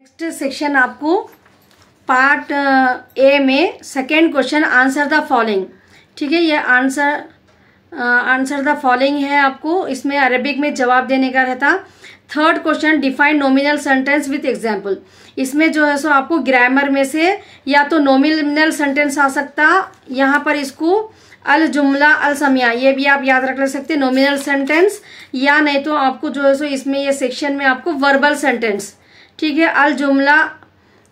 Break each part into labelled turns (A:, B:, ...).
A: Next section आपको part A में second question answer the following. ठीक है, ये आंसर द फॉलोइंग है। आपको इसमें अरेबिक में जवाब देने का रहता। Third question define nominal sentence with example. इसमें जो है सो आपको ग्रामर में से या तो नॉमिनल सेंटेंस आ सकता, यहाँ पर इसको अल जुमला अल समिया ये भी आप याद रख सकते नॉमिनल सेंटेंस, या नहीं तो आपको जो है सो इसमें ये सेक्शन में आपको वर्बल सेंटेंस, ठीक है, अल जुमला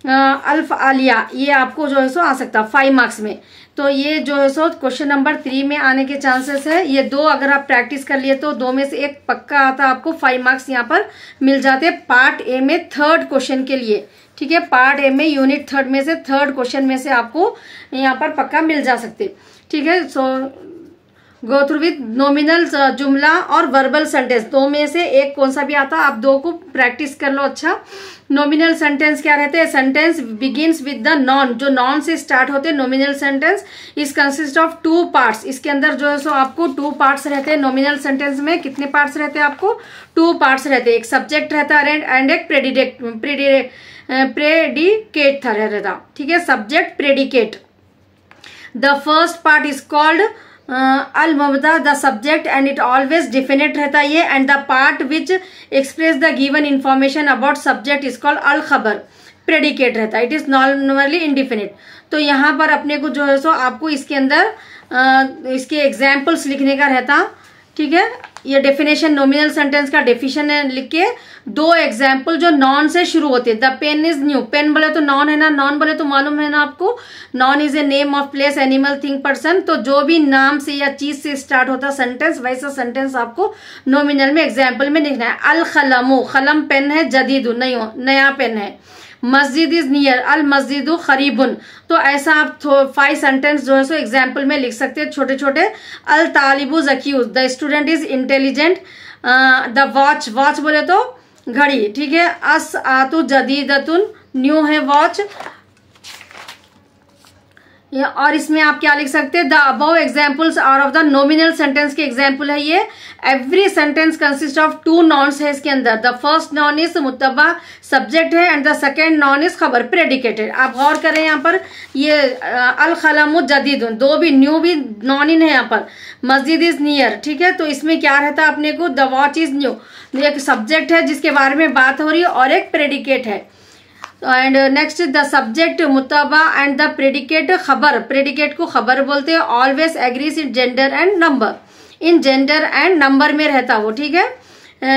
A: अल्फ आलिया ये आपको जो है सो आ सकता 5 मार्क्स में। तो ये जो है सो क्वेश्चन नंबर 3 में आने के चांसेस है। ये 2 अगर आप प्रैक्टिस कर लिए तो 2 में से 1 पक्का आता, आपको 5 मार्क्स यहाँ पर मिल जाते पार्ट ए में थर्ड क्वेश्चन के लिए। ठीक है, पार्ट ए में यूनिट 3 में से थर्ड क्वेश्चन में से आपको यहाँ पर पक्का मिल जा सकते। ठीक है, सो गो थ्रू विथ नॉमिनल जुमला और वर्बल सेंटेंस, 2 में से 1 कौन सा भी आता आप 2 को प्रैक्टिस कर लो। अच्छा, नॉमिनल सेंटेंस क्या रहते हैं? Sentence begins with the non, जो नॉन से स्टार्ट होते हैं नॉमिनल सेंटेंस। इस कंसिस्ट ऑफ 2 पार्ट्स, इसके अंदर जो है सो आपको 2 पार्ट्स रहते हैं। नॉमिनल सेंटेंस में कितने पार्ट्स रहते हैं? आपको 2 पार्ट्स रहते हैं, एक सब्जेक्ट रहता है एंड एक प्रेडिकेट रहता। ठीक है, subject predicate. The first part is called अल मुबदा the subject and it always definite रहता है ये, and the part which express the given information about subject is called अल खबर, प्रेडिकेट रहता है। It is normally indefinite. तो यहाँ पर अपने को जो है सो आपको इसके अंदर इसके एग्जाम्पल्स लिखने का रहता। ठीक है, ये डेफिनेशन नॉमिनल सेंटेंस का डेफिनेशन लिख के 2 एग्जाम्पल जो नॉन से शुरू होते हैं। The pen is new, pen बोले तो नॉन है ना, नॉन बोले तो मालूम है ना आपको, non is a name of place animal thing person. तो जो भी नाम से या चीज से स्टार्ट होता सेंटेंस, वैसा सेंटेंस आपको नॉमिनल में एग्जाम्पल में लिखना है। अल खलमु, खलम पेन है, जदीदु नया पेन है। मस्जिद इज नियर, अल मस्जिदु खरीबुन। तो ऐसा आप 5 सेंटेंस जो है सो एग्जाम्पल में लिख सकते हैं छोटे छोटे। अल तालिबु ज़कीयुस, the student is intelligent. The watch, watch बोले तो घड़ी। ठीक है, अस आतु जदीदतुन, न्यू है वॉच। और इसमें आप क्या लिख सकते हैं? The above examples are of the nominal sentence के एग्जाम्पल है ये। Every sentence consist of 2 nouns है इसके अंदर। द फर्स्ट नॉन इज मुतबा, सब्जेक्ट है, and the second noun is खबर, प्रेडिकेटेड। आप गौर करें यहाँ पर ये अल खलमु जदीदुन, 2 भी न्यू भी नॉन इन है यहाँ पर। मस्जिद इज नियर, ठीक है, तो इसमें क्या रहता है अपने को? द वॉच इज न्यू, एक सब्जेक्ट है जिसके बारे में बात हो रही है और एक प्रेडिकेट है। एंड नेक्स्ट द सब्जेक्ट मुतबा एंड द प्रेडिकेट खबर, प्रेडिकेट को खबर बोलते हैं। Always agrees in gender and number, in gender and number में रहता वो। ठीक है,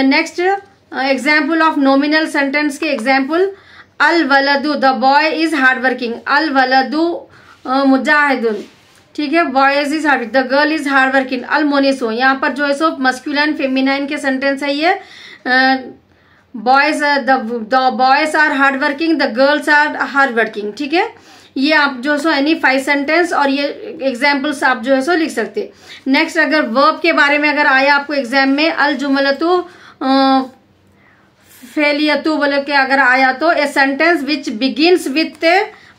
A: next example of nominal sentence के एग्जाम्पल। अल वलदु, the boy is hard working. अल वलदु मुजाहिदुन, ठीक है, boys is hard, the girl is hard working. अल मोनिसो, यहाँ पर जो है सो मस्कुलाइन फेमिनाइन के सेंटेंस है ये। Boys, the boys are hard working, the girls are hard working. ठीक है, ये आप जो सो एनी 5 सेंटेंस और ये एग्जाम्पल्स आप जो है सो लिख सकते। नेक्स्ट अगर वर्ब के बारे में अगर आया आपको एग्जाम में, अल जुमलतु फेलियतु बोले के अगर आया तो a sentence which begins with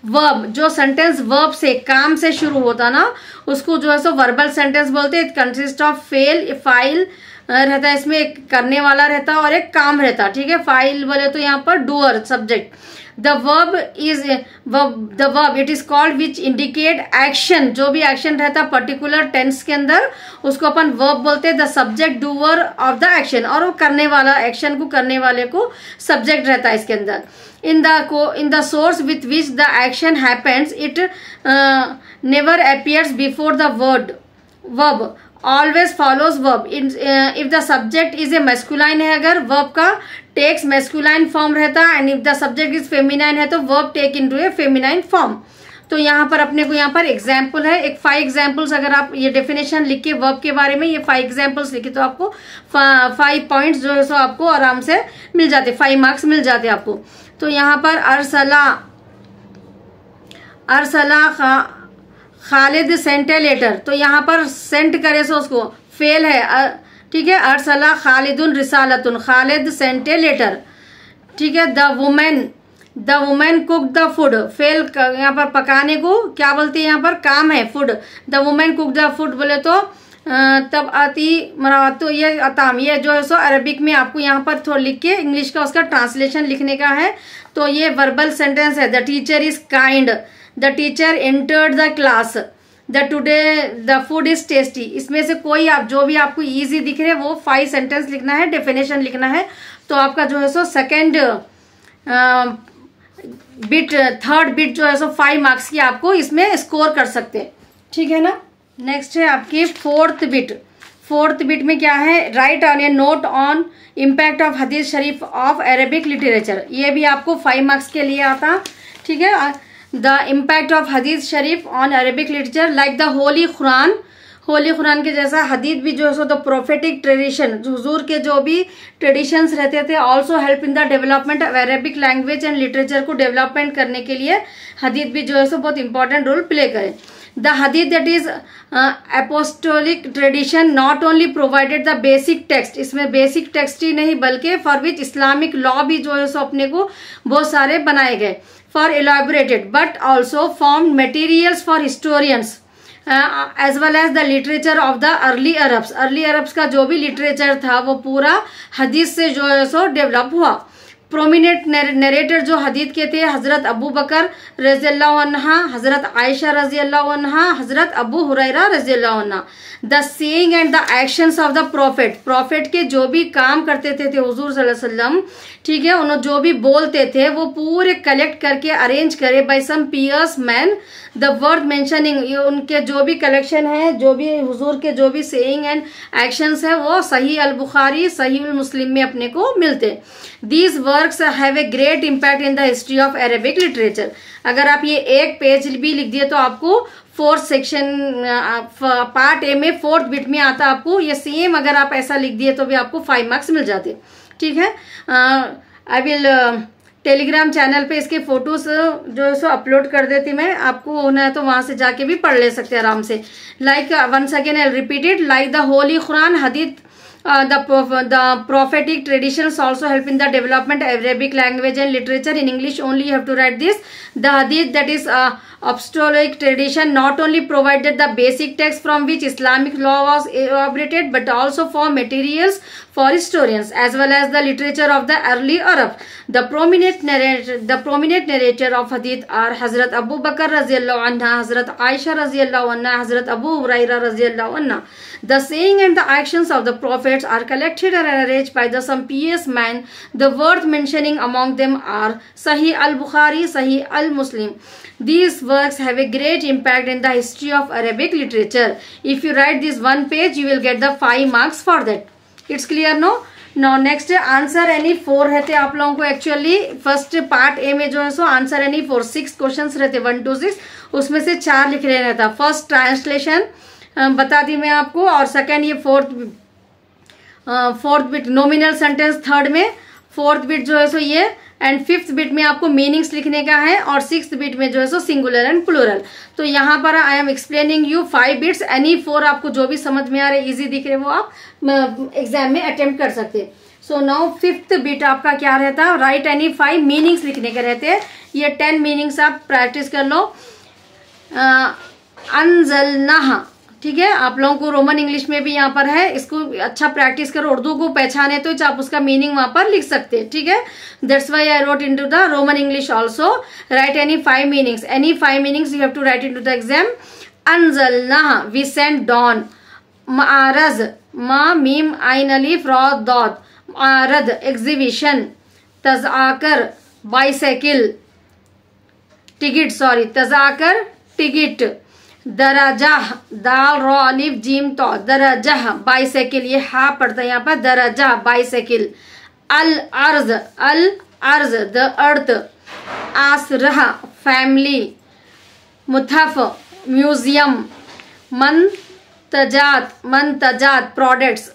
A: verb, जो सेंटेंस वर्ब से काम से शुरू होता ना उसको जो है सो वर्बल सेंटेंस बोलते हैं। It consist of fail, file रहता है, इसमें एक करने वाला रहता है और एक काम रहता है। ठीक है, फाइल बोले तो यहाँ पर doer subject. The verb is the verb it is called which indicate action, जो भी एक्शन रहता है पर्टिकुलर टेंस के अंदर उसको अपन वर्ब बोलते हैं। The subject doer of the action, और वो करने वाला, एक्शन को करने वाले को सब्जेक्ट रहता है इसके अंदर। in the source with which the action happens, it never appears before the verb, always follows verb. If the subject is a masculine है अगर verb का takes masculine form रहता है, and if the subject is feminine है तो verb take into a feminine form. तो यहाँ पर अपने को यहाँ पर एग्जाम्पल है एक 5 एग्जाम्पल्स। अगर आप ये डेफिनेशन लिख के वर्ब के बारे में ये 5 एग्जाम्पल्स लिखे तो आपको 5 पॉइंट्स जो है सो आपको आराम से मिल जाते, 5 मार्क्स मिल जाते आपको। तो यहाँ पर Arsala Khalid sent a letter, तो यहाँ पर सेंट करे सो उसको फेल है। ठीक है, अरसला खालिदुन रिसालतुन, खालिद सेंट ए लेटर। ठीक है, the women cook the food, फेल यहाँ पर पकाने को क्या बोलते हैं? यहाँ पर काम है food. The women cook the food बोले तो तब आती मरातो ये अताम, ये जो है सो अरबिक में आपको यहाँ पर थोड़ा लिख के इंग्लिश का उसका ट्रांसलेशन लिखने का है। तो ये वर्बल सेंटेंस है। The teacher is kind, the teacher entered the class, the today the food is tasty. इसमें से कोई आप जो भी आपको इजी दिख रहे वो 5 सेंटेंस लिखना है, डेफिनेशन लिखना है। तो आपका जो है so second bit, third bit जो है सो 5 मार्क्स की आपको इसमें स्कोर कर सकते हैं, ठीक है ना। नेक्स्ट है आपकी फोर्थ बिट। फोर्थ बिट में क्या है, right on A note on impact of हदीस शरीफ ऑफ अरेबिक लिटरेचर। ये भी आपको 5 मार्क्स के लिए आता, ठीक है। द इम्पैक्ट ऑफ हदीस शरीफ on Arabic literature like the holy Quran, holy Quran के जैसा हदीस भी जो है सो द प्रोफेटिक ट्रेडिशन, हुजूर के जो भी ट्रेडिशंस रहते थे, also help in the development of Arabic language and literature को डेवलपमेंट करने के लिए हदीस भी जो है सो बहुत इंपॉर्टेंट रोल प्ले करे। द हदीस that is apostolic tradition not only provided the basic text, इसमें बेसिक टेक्स्ट ही नहीं बल्कि फॉर विच इस्लामिक लॉ भी जो है सो अपने को बहुत सारे बनाए गए, for elaborated but also form materials for historians as well as the literature of the early Arabs. Early Arabs का जो भी लिटरेचर था वो पूरा हदीस से जो है सो डेवलप हुआ। प्रोमिनेंट नरेटर जो हदीस के थे, हजरत अबू बकर रज़ियल्लाहु अन्हा, हजरत आयशा रज़ियल्लाहु अन्हा, हजरत अबू हुरैरा रज़ियल्लाहु अन्हा। The saying and the actions of the profit, profit के जो भी काम करते थे हुजूर सल्लल्लाहु अलैहि वसल्लम, ठीक है, उन्होंने जो भी बोलते थे वो पूरे कलेक्ट करके अरेंज करे by some pierce man. The word mentioning, ये उनके जो भी कलेक्शन है, जो भी हुजूर के जो भी सेइंग एंड एक्शंस है वो सही अल बुखारी, सही अल मुस्लिम में अपने को मिलते। These works have a great impact in the history of Arabic literature. अगर आप ये एक पेज भी लिख दिए तो आपको फोर्थ सेक्शन पार्ट ए में फोर्थ बिट में आता आपको ये सेम। अगर आप ऐसा लिख दिए तो भी आपको 5 मार्क्स मिल जाते, ठीक है। आई विल टेलीग्राम चैनल पे इसके फोटोज जो है सो अपलोड कर देती मैं, आपको होना है तो वहां से जाके भी पढ़ ले सकते हैं आराम से। Like once again I repeat it, like the holy Quran Hadith, the prophetic traditions also help in the development of Arabic language and literature. In English only you have to write this. The hadith that is apostolic tradition not only provided the basic text from which Islamic law was elaborated but also for materials for historians as well as the literature of the early Arab. The prominent narrator of hadith are Hazrat Abu Bakr radhiyallahu anha, Hazrat Aisha radhiyallahu anha, Hazrat Abu Huraira radhiyallahu anha. The saying and the actions of the prophets are collected and arranged by the some pious man. The words mentioning among them are Sahih al-Bukhari, Sahih al-Muslim. These works have a great impact in the history of Arabic literature. If you write this one page, you will get the 5 marks for that. It's clear, no? Now next answer any 4 रहते आप लोगों को। Actually first part A में जो है so answer any 4 6 questions रहते 1 to 6, उसमें से 4 लिख रहे रहता। फर्स्ट ट्रांसलेशन बता दी मैं आपको, और सेकंड ये fourth bit nominal sentence, third में फोर्थ बिट जो है सो ये, एंड फिफ्थ बिट में आपको मीनिंग्स लिखने का है, और सिक्स्थ बिट में जो है सो सिंगुलर एंड प्लूरल। तो यहाँ पर I am explaining you 5 bits, any 4 आपको जो भी समझ में आ रहे इजी दिख रहे वो आप एग्जाम में अटेम्प्ट कर सकते हैं। सो नाउ फिफ्थ बिट आपका क्या रहता है, राइट एनी 5 मीनिंग्स लिखने के रहते हैं। ये 10 मीनिंग्स आप प्रैक्टिस कर लो। अनज़लनाहा, ठीक है, आप लोगों को रोमन इंग्लिश में भी यहाँ पर है, इसको अच्छा प्रैक्टिस करो। उर्दू को पहचाने तो आप उसका मीनिंग वहां पर लिख सकते हैं, ठीक है। That's why I wrote into the Roman English also. Write any 5 meanings, any 5 meanings you have to write into the exam. अनज़लनाहा, वी सेंट डॉन। मारज, मा मीम आइन अलिफ रॉ दॉद, मारद एग्जीबिशन। तज़ाकर, बाइसाइकिल, टिकट, सॉरी तज़ाकर टिकट। दराजा, दाल रो अलिफ जीम तो, दराजा बाइसाइकिल, ये हा पड़ता है यहाँ पर, दराजा बाइसाइकिल। अल अर्ज द अर्थ। आसरह फैमिली। मुथफ म्यूजियम। मंतजात प्रोडक्ट्स।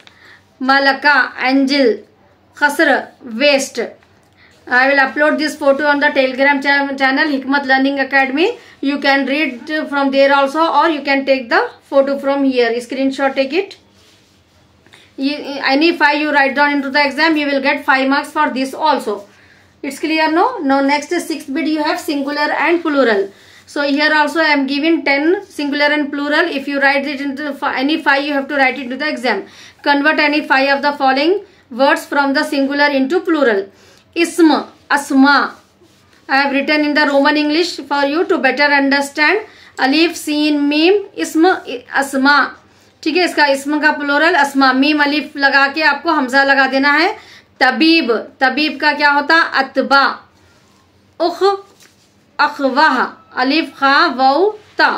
A: मलका एंजल। खसर west. I will upload this photo on the Telegram channel Hikmat Learning Academy. You can read from there also, or you can take the photo from here. Screenshot, take it. Any 5 you write down into the exam, you will get 5 marks for this also. It's clear, no? Now next 6th bit you have singular and plural. So here also I am giving 10 singular and plural. If you write it into any 5, you have to write it into the exam. Convert any 5 of the following words from the singular into plural. Ism, asma. I have written in the Roman English for you to better understand. अलीफ सीन मीम इस्म अस्मा, ठीक है। इसका इस्म का plural अस्मा, meme Alif लगा के आपको हमजा लगा देना है। तबीब, तबीब का क्या होता अतबा। उख अखवाह, अलीफ खा वाउ ता,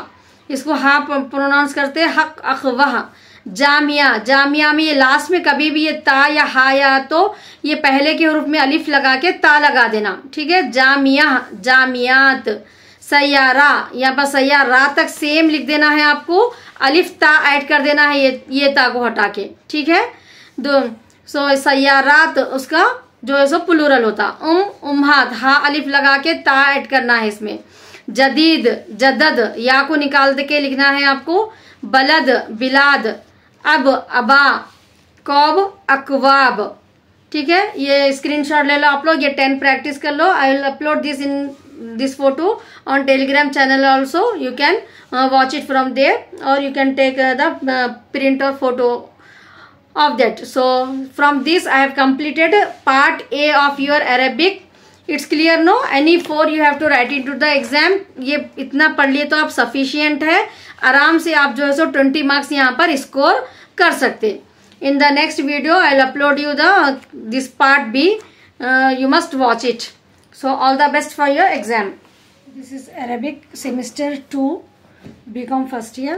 A: इसको हा प्रोनाउंस करते हैं हक अखवाह। जामिया, जामिया में ये लास्ट में कभी भी ये ता या हा या तो ये पहले के हरूफ में अलीफ लगा के ता लगा देना, ठीक है। जामिया, जामियात। सैयारा, यहाँ पर सैयारा तक सेम लिख देना है आपको, अलिफ ता ऐड कर देना है ये ता को हटा के, ठीक है। सो सैयारात उसका जो है सो प्लूरल होता। उम्हात, हा अलिफ लगा के ता ऐड करना है इसमें। जदीद, जदद, या को निकाल के लिखना है आपको। बलद, बिलाद। अब, अबा। कौब, अकवाब, ठीक है। ये स्क्रीनशॉट ले लो आप लोग, ये 10 प्रैक्टिस कर लो। I will upload this in this photo on Telegram channel also. You can watch it from there, or you can take the print or photo of that. So from this I have completed part A of your Arabic. It's clear, no? Any 4 you have to write into the exam. ये इतना पढ़ लिए तो आप sufficient है, आराम से आप जो है सो 20 मार्क्स यहाँ पर स्कोर कर सकते। In the next video I'll upload you this part B. You must watch it. So all the best for your exam. This is Arabic semester 2 BCom first year.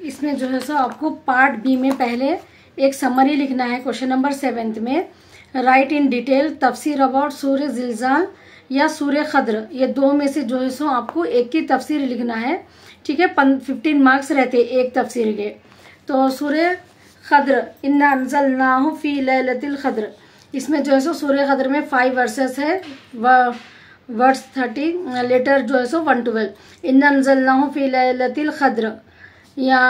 A: इसमें जो है सो आपको पार्ट बी में पहले एक summary लिखना है। Question number 7 में राइट इन डिटेल तफसीर अबाउट सूर्य जिलजाल या सूर्य खद्र, ये 2 में से जो है सो आपको एक की तफसीर लिखना है, ठीक है। 15 मार्क्स रहते एक तफसीर के। तो सूर्य खद्र, इन्ना अंज़लनाहु फी लैलतिल खद्र, इसमें जो है सो सूर्य खद्र में 5 वर्सेस है, वर्ड्स 30, लेटर जो है सो 112। इन्ना अंज़लनाहु फी लैलतिल खद्र, या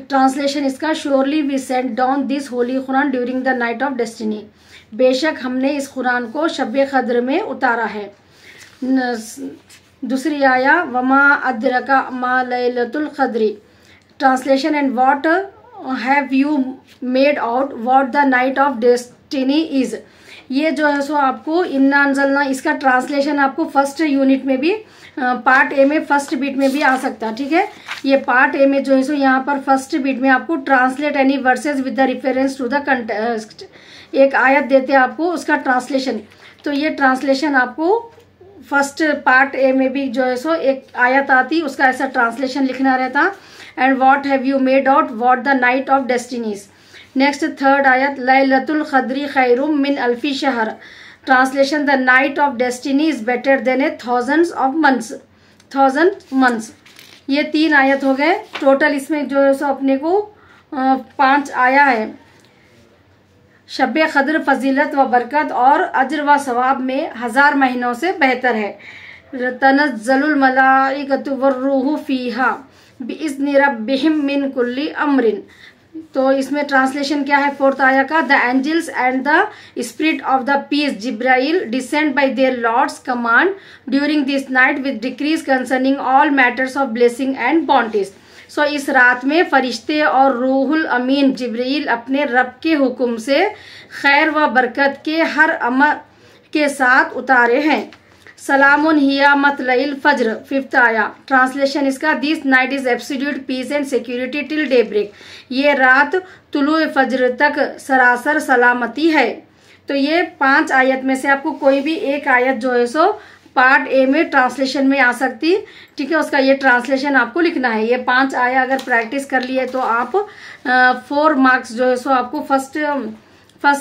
A: ट्रांसलेशन इसका surely we sent down this holy Quran during the night of destiny, बेशक हमने इस कुरान को शब खद्र में उतारा है। दूसरी आया वमा अदरका मा लैलतुल खद्री, translation and what have you made out what the night of destiny is. ये जो है सो आपको इन्ना अंज़लना, इसका ट्रांसलेशन आपको फर्स्ट यूनिट में भी पार्ट ए में फर्स्ट बीट में भी आ सकता है, ठीक है। ये पार्ट ए में जो है सो यहाँ पर फर्स्ट बीट में आपको translate any verses with the reference to the context, एक आयत देते हैं आपको उसका ट्रांसलेशन। तो ये ट्रांसलेशन आपको फर्स्ट पार्ट ए में भी जो है सो एक आयत आती, उसका ऐसा ट्रांसलेशन लिखना रहता। And what have you made out what the night of destinies. Next third आयत लैलतुल खद्री खैरुम मिन अल्फी शहर, translation the night of destiny is better than a 1000 months. ये 3 आयत हो गए टोटल। इसमें जो है सो अपने को 5 आया है। शब खद्र फजीलत व बरकत और अज्र व सवाब में 1000 महीनों से बेहतर है। तनज़्ज़लुल मलाइकतु वर्रूहु फीहा बिइज़्नि रब्बिहिम मिन कुल्ली अम्रिन। तो इसमें ट्रांसलेशन क्या है फोर्थ आया का, the angels and the spirit of the peace Jibril descend by their Lord's command during this night with decrees concerning all matters of blessing and bounties. So इस रात में फरिश्ते और रूहुल अमीन जिब्राइल अपने रब के हुक्म से खैर व बरकत के हर अमर के साथ उतारे हैं। सलामुन हिया मतलइल फज्र फिफ्थ आया, ट्रांसलेशन इसका this night is absolute peace and security till daybreak, ये रात तुलुए फज्र तक सरासर सलामती है। तो ये 5 आयत में से आपको कोई भी एक आयत जो है सो पार्ट ए में ट्रांसलेशन में आ सकती, ठीक है। उसका ये ट्रांसलेशन आपको लिखना है। ये 5 आया अगर प्रैक्टिस कर लिए तो आप 4 मार्क्स जो है सो आपको फर्स्ट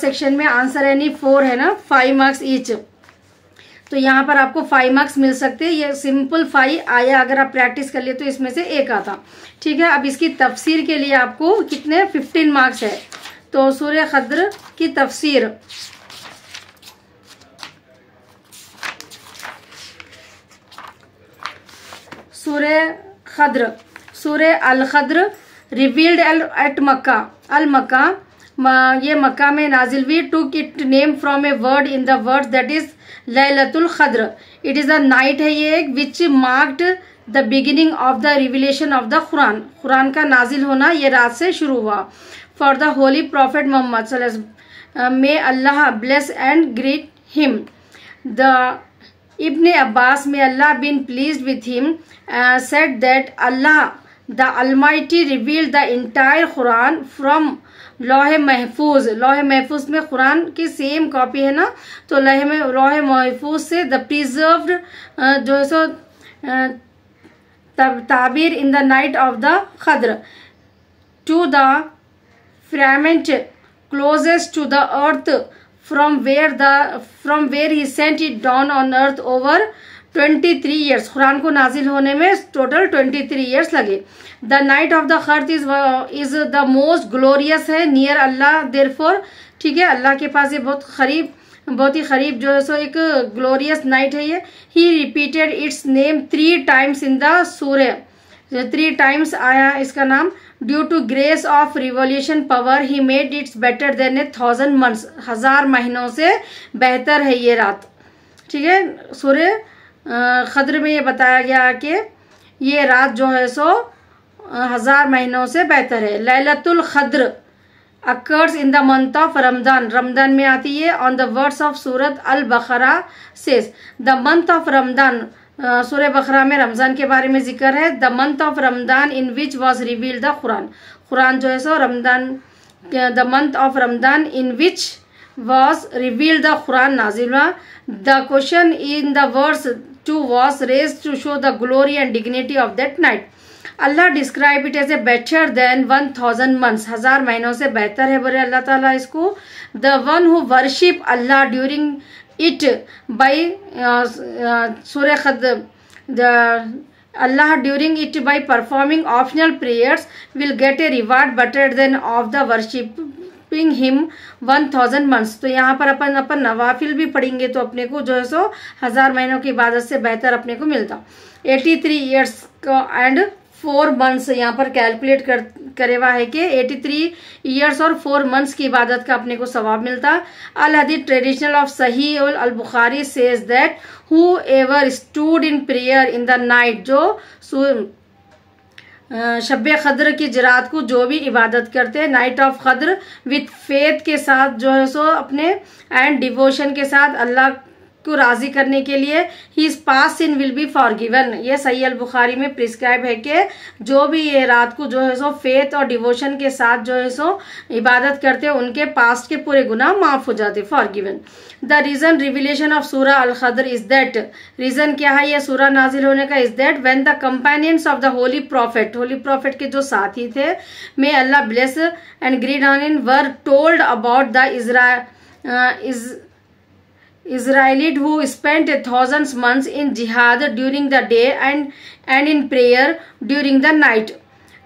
A: सेक्शन में आंसर यानी 4 है ना, 5 मार्क्स ईच, तो यहाँ पर आपको 5 मार्क्स मिल सकते हैं। ये सिंपल 5 आया अगर आप प्रैक्टिस कर लिए तो इसमें से एक आता, ठीक है। अब इसकी तफसीर के लिए आपको कितने 15 मार्क्स है। तो सूर्य खद्र की तफसीर, सूर्य खद्र, सूर्य अल खद्र रिवील्ड एट मक्का, अल मक्का ये मक्का में नाजिल हुई। Took it name from a word in the word that is लैलतुल क़द्र। इट इज़ अ नाइट है ये एक which marked the beginning of the revelation of the Quran. Quran का नाजिल होना ये रात से शुरू हुआ। For the holy prophet Muhammad सल्लल्लाहु अलैहि वसल्लम, may Allah bless and greet him. The Ibn Abbas, may Allah been pleased with him, said that Allah the Almighty revealed the entire Quran from लौह महफूज। लौह महफूज में कुरान की सेम कॉपी है ना, तो लौह महफूज से द प्रिजर्व्ड जो है सो ताबीर in the night of the क़द्र to the firmament closest to the earth from where he sent it down on earth over 23 years। Quran को नाजिल होने में टोटल 23 years लगे। द नाइट ऑफ द क़द्र इज द मोस्ट ग्लोरियस है near अल्लाह therefore. ठीक है, अल्लाह के पास ये बहुत ही करीब जो है सो एक ग्लोरियस नाइट है ये। He repeated its name 3 times in the सूरह। 3 times आया इसका नाम। Due to grace of revolution power he made its better than 1000 months। 1000 महीनों से बेहतर है ये रात। ठीक है, सूरह क़द्र में ये बताया गया कि ये रात जो है सो 1000 महीनों से बेहतर है। लैलतुल क़द्र occurs in the month of Ramzan. Ramzan में आती है। ऑन द वर्ड्स ऑफ सूरत अल बकरा says the month of Ramzan. सूरह बकरा में रमज़ान के बारे में जिक्र है। The month of Ramzan in which was revealed the Quran. Quran जो है सो Ramzan, the month of Ramzan in which was revealed the Quran नाजिल हुआ। The question in the verse 2 was raise to show the glory and dignity of that night. Allah describe it as a better than 1000 months। 1000 महीनों से बेहतर है बोले अल्लाह ताला इसको। The one who worship Allah during it by Surah क़द्र, Allah during it by performing optional prayers will get a reward better than of the worshipping him 1000 months। तो यहाँ पर अपन नवाफिल भी पढ़ेंगे तो अपने को जो है सो 1000 महीनों की इबादत से बेहतर अपने को मिलता। 83 years का एंड 4 months यहाँ पर कैलकुलेट करे हुआ है कि 83 years और 4 months की इबादत का अपने को सवाब मिलता। अल हदीस ट्रेडिशनल ऑफ सही अल Bukhari says that whoever stood in prayer in the night. जो शब क़द्र की रात को जो भी इबादत करते हैं नाइट ऑफ क़द्र विथ फेथ के साथ जो है सो अपने एंड डिवोशन के साथ अल्लाह को राजी करने के लिए his past sin will be forgiven. ये सही अल बुखारी में प्रिस्क्राइब है कि जो भी ये रात को जो है सो फेथ और डिवोशन के साथ जो है सो इबादत करते हैं उनके पास्ट के पूरे गुनाह माफ हो जाते, forgiven. The reason revelation of सूरा अल क़द्र इज दैट। रीजन क्या है ये सूरा नाजिल होने का? Is that when the companions of the holy prophet के जो साथी थे, may Allah bless and greet on in, were told about the Israelite who spent 1000 months in jihad during the day and in prayer during the night।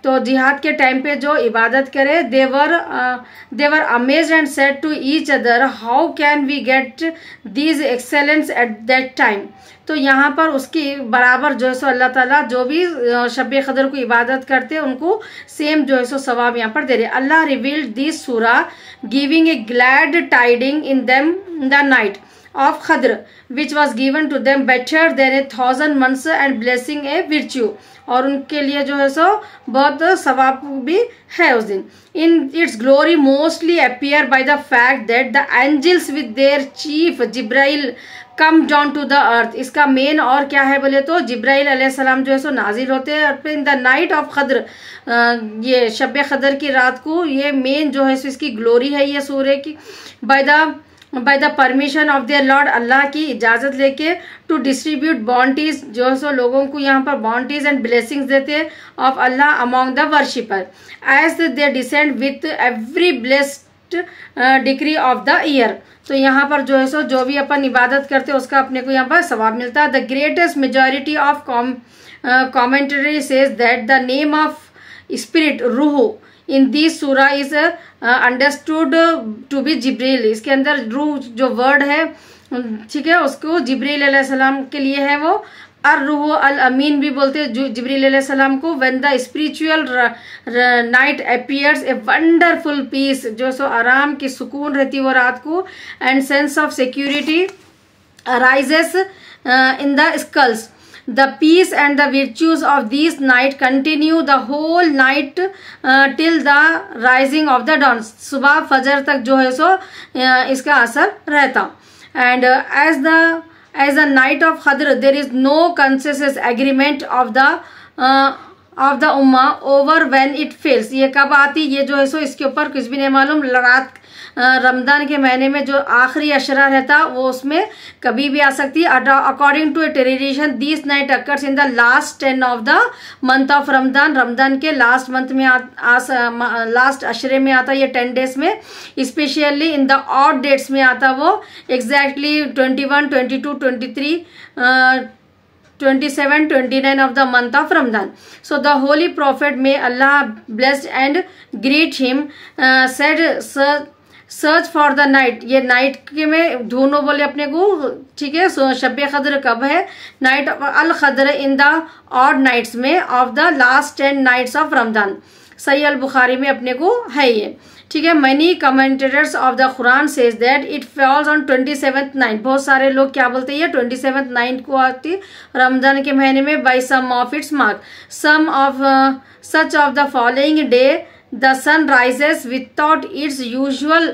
A: तो जिहाद के time पे जो इबादत करे they were amazed and said to each other how can we get these excellence at that time। तो यहाँ पर उसकी बराबर जो है सो अल्लाह ताला जो भी शब क़द्र को इबादत करते हैं उनको सेम जो है सो सवाब यहाँ पर दे रहे। अल्लाह रिवील्ड दिस सूरा giving a glad tidying in them the night of Qadr which was given to them better than 1000 months and blessing a virtue। और उनके लिए जो है सो बहुत सवाब भी है उस दिन। In its glory mostly appear by the fact that the angels with their chief Jibrail come down to the earth. इसका मेन और क्या है बोले तो जिब्राइल अलैहिस्सलाम जो है सो नाजिल होते हैं इन द नाइट ऑफ क़द्र। ये शब क़द्र की रात को ये मेन जो है सो इसकी ग्लोरी है ये सूरह की। By the permission of their Lord, Allah की इजाज़त लेके टू डिस्ट्रीब्यूट बॉन्टीज जो है सो लोगों को यहाँ पर बॉन्टीज एंड ब्लेसिंग्स देते हैं of Allah among the worshipper as they descend with every blessed decree of the year. तो यहाँ पर जो है सो जो भी अपन इबादत करते हैं उसका अपने को यहाँ पर सवाब मिलता है। The greatest majority of commentary says that the name of spirit रूह इन दिस सूरा इज अंडरस्टूड टू बी जिब्रील। इसके अंदर रूह जो वर्ड है ठीक है उसको जिब्रील अलैहिस्सलाम के लिए है वो अर्रूह अल अमीन भी बोलते हैं जिब्रील अलैहिस्सलाम को। When the spiritual night appears a wonderful peace, जो सो आराम की सुकून रहती है वो रात को, and sense of security arises in the skulls. The peace and the virtues of these night continue the whole night till the rising of the dawn. सुबह फजर तक जो है सो इसका असर रहता। And as the night of Qadr, there is no consensus agreement of the Umma over when it fails. ये कब आती, ये जो है सो इसके ऊपर कुछ भी नहीं मालूम। रात रमज़ान के महीने में जो आखिरी अशरा रहता वो उसमें कभी भी आ सकती है। According to a tradition this night occurs in the last 10 of the month of Ramzan. Ramzan के लास्ट मंथ में लास्ट अशरे में आता ये 10 डेज में, specially in the odd dates में आता वो exactly 21, 22, 23, 27, 29 of the month of Ramadan. So the holy prophet, may Allah blessed and greet him, said search for the night. ये नाइट के में ढूंढो बोले अपने को, ठीक है। सो शब क़द्र कब है? नाइट अल क़द्र इन द ऑड नाइट्स में of the last 10 nights of Ramzan. सही अल बुखारी में अपने को है ये, ठीक है। Money commentators of the Quran says that it falls on 27th night. बहुत सारे लोग क्या बोलते हैं 27th नाइट को आती रमजान के महीने में, by some of its mark. Some of such of the following day the sun rises without its usual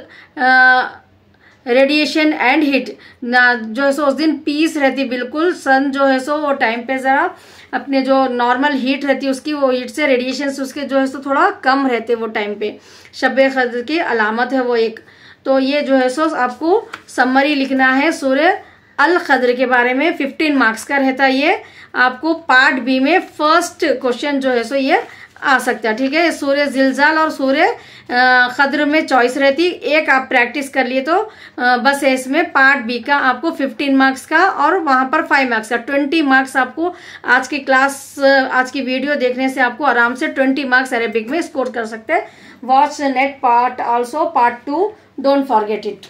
A: radiation and heat. जो है सो उस दिन पीस रहती बिल्कुल, सन जो है सो वो टाइम पे ज़रा अपने जो नॉर्मल हीट रहती है उसकी, वो हीट से रेडिएशन से उसके जो है सो थोड़ा कम रहते वो टाइम पे। शब क़द्र की अलामत है वो एक। तो ये जो है सो आपको समरी लिखना है सूरह अल क़द्र के बारे में। 15 मार्क्स का रहता है ये। आपको पार्ट बी में फर्स्ट क्वेश्चन जो है सो ये आ सकता है, ठीक है। सूरह ज़िलज़ाल और सूरह क़द्र में चॉइस रहती, एक आप प्रैक्टिस कर लिए तो बस है। इसमें पार्ट बी का आपको 15 मार्क्स का और वहाँ पर 5 मार्क्स का 20 मार्क्स आपको आज की क्लास, आज की वीडियो देखने से आपको आराम से 20 मार्क्स अरेबिक में स्कोर कर सकते हैं। Watch net part also part 2, don't forget it.